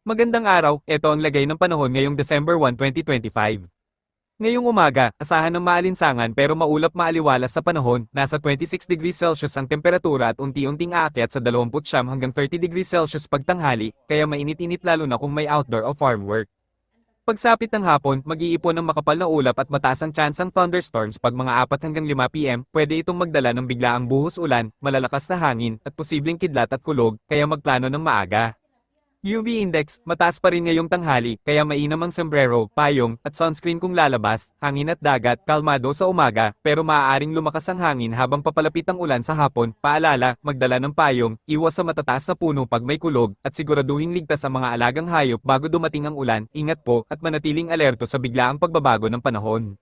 Magandang araw, ito ang lagay ng panahon ngayong December 1, 2025. Ngayong umaga, asahan ng maalinsangan pero maulap maaliwalas sa panahon, nasa 26 degrees Celsius ang temperatura at unti-unting aakyat sa 29 hanggang 30 degrees Celsius pagtanghali, kaya mainit-init lalo na kung may outdoor o farm work. Pagsapit ng hapon, mag-iipon ng makapal na ulap at mataas ang tsansang thunderstorms pag mga 4 hanggang 5 p.m., pwede itong magdala ng biglaang buhos ulan, malalakas na hangin, at posibleng kidlat at kulog, kaya magplano ng maaga. UV index, mataas pa rin ngayong tanghali, kaya mainam ang sombrero, payong, at sunscreen kung lalabas, hangin at dagat, kalmado sa umaga, pero maaaring lumakas ang hangin habang papalapit ang ulan sa hapon, paalala, magdala ng payong, iwas sa matataas na puno pag may kulog, at siguraduhing ligtas ang mga alagang hayop bago dumating ang ulan, ingat po, at manatiling alerto sa biglaang pagbabago ng panahon.